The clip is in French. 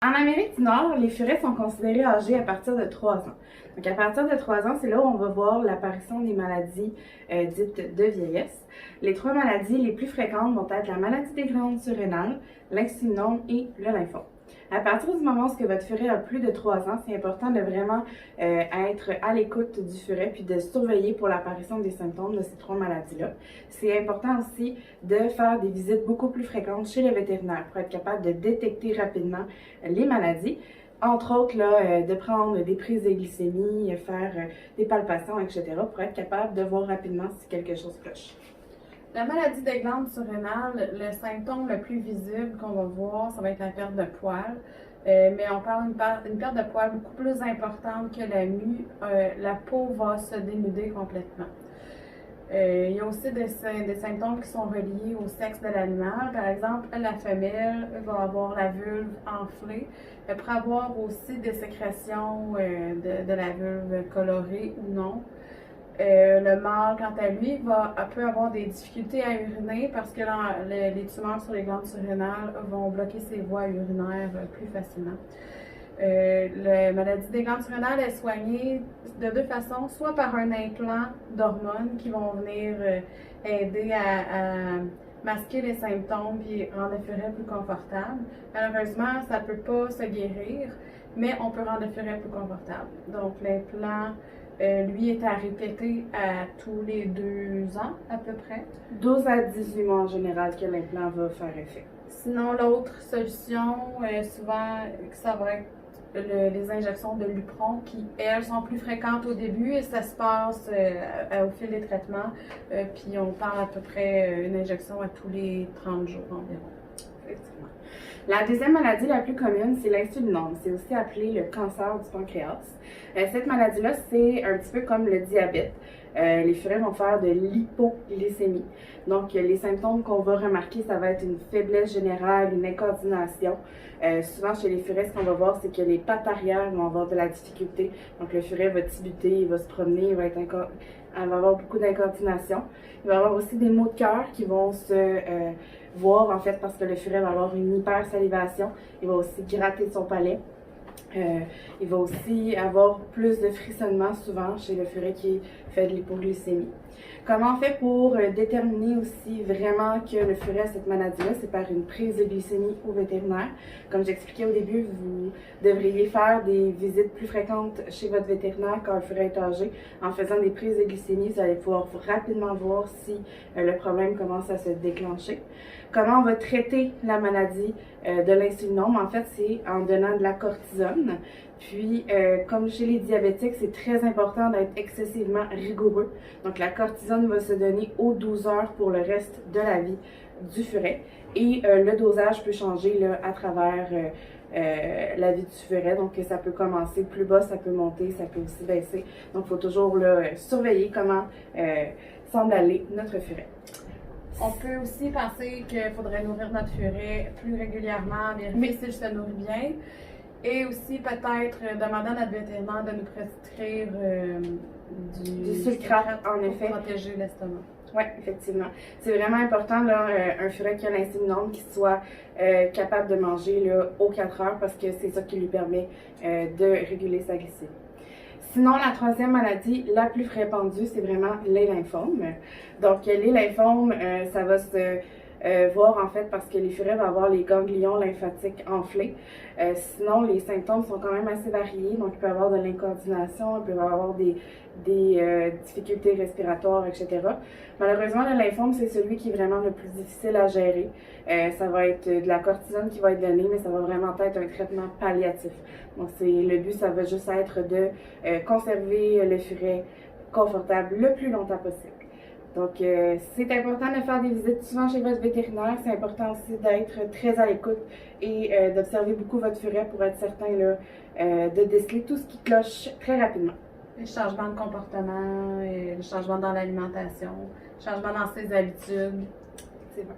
En Amérique du Nord, les furets sont considérés âgés à partir de 3 ans. Donc, à partir de 3 ans, c'est là où on va voir l'apparition des maladies dites de vieillesse. Les 3 maladies les plus fréquentes vont être la maladie des glandes surrénales, l'insulinome et le lymphome. À partir du moment où votre furet a plus de 3 ans, c'est important de vraiment être à l'écoute du furet puis de surveiller pour l'apparition des symptômes de ces 3 maladies-là. C'est important aussi de faire des visites beaucoup plus fréquentes chez le vétérinaire pour être capable de détecter rapidement les maladies. Entre autres, là, de prendre des prises de glycémie, faire des palpations, etc. pour être capable de voir rapidement si quelque chose cloche. La maladie des glandes surrénales, le symptôme le plus visible qu'on va voir, ça va être la perte de poils. Mais on parle d'une perte de poils beaucoup plus importante que la mue. La peau va se dénuder complètement. Il y a aussi des symptômes qui sont reliés au sexe de l'animal. Par exemple, la femelle va avoir la vulve enflée. Elle pourrait avoir aussi des sécrétions de la vulve colorée ou non. Le mâle, quant à lui, peut avoir des difficultés à uriner parce que les tumeurs sur les glandes surrénales vont bloquer ses voies urinaires plus facilement. La maladie des glandes surrénales est soignée de 2 façons, soit par un implant d'hormones qui vont venir aider à masquer les symptômes et rendre le furet plus confortable. Malheureusement, ça ne peut pas se guérir, mais on peut rendre le furet plus confortable. Donc, l'implant, lui, est à répéter à tous les 2 ans à peu près. 12 à 18 mois en général que l'implant va faire effet. Sinon, l'autre solution, souvent, ça va être les injections de Lupron qui, elles, sont plus fréquentes au début et ça se passe au fil des traitements. Puis on parle à peu près une injection à tous les 30 jours environ. Effectivement. La deuxième maladie la plus commune, c'est l'insulinome. C'est aussi appelé le cancer du pancréas. Cette maladie-là, c'est un petit peu comme le diabète. Les furets vont faire de l'hypoglycémie. Donc, les symptômes qu'on va remarquer, ça va être une faiblesse générale, une incoordination. Souvent, chez les furets, ce qu'on va voir, c'est que les pattes arrière vont avoir de la difficulté. Donc, le furet va tibuter, il va se promener, il va avoir beaucoup d'incoordination. Il va avoir aussi des maux de cœur qui vont se voir, en fait, parce que le furet va avoir une hypersalivation. Il va aussi gratter son palais. Il va aussi avoir plus de frissonnement souvent chez le furet qui fait de l'hypoglycémie. Comment on fait pour déterminer aussi vraiment que le furet a cette maladie-là? C'est par une prise de glycémie au vétérinaire. Comme j'expliquais au début, vous devriez faire des visites plus fréquentes chez votre vétérinaire quand le furet est âgé. En faisant des prises de glycémie, vous allez pouvoir rapidement voir si le problème commence à se déclencher. Comment on va traiter la maladie de l'insulinome? En fait, c'est en donnant de la cortisone. Puis, comme chez les diabétiques, c'est très important d'être excessivement rigoureux. Donc, la cortisone va se donner aux 12 heures pour le reste de la vie du furet. Et le dosage peut changer là, à travers la vie du furet. Donc, ça peut commencer plus bas, ça peut monter, ça peut aussi baisser. Donc, il faut toujours là, surveiller comment semble aller notre furet. On peut aussi penser qu'il faudrait nourrir notre furet plus régulièrement, vérifier s'il se nourrit bien. Et aussi peut-être demander à notre vétérinaire de nous prescrire du sucrate, en effet, pour protéger l'estomac. Oui, effectivement. C'est vraiment important, là, un furet qui a l'insulinome qui soit capable de manger là, aux 4 heures parce que c'est ça qui lui permet de réguler sa glycémie. Sinon, la troisième maladie la plus répandue, c'est vraiment les lymphomes. Donc, les lymphomes, ça va se voir en fait parce que les furets vont avoir les ganglions lymphatiques enflés. Sinon, les symptômes sont quand même assez variés. Donc, il peut y avoir de l'incoordination, il peut y avoir des difficultés respiratoires, etc. Malheureusement, le lymphome, c'est celui qui est vraiment le plus difficile à gérer. Ça va être de la cortisone qui va être donnée, mais ça va vraiment être un traitement palliatif. Donc, le but, ça va juste être de conserver le furet confortable le plus longtemps possible. Donc, c'est important de faire des visites souvent chez votre vétérinaire. C'est important aussi d'être très à l'écoute et d'observer beaucoup votre furet pour être certain là, de déceler tout ce qui cloche très rapidement. Les changements de comportement, les changements dans l'alimentation, les changements dans ses habitudes. C'est bon.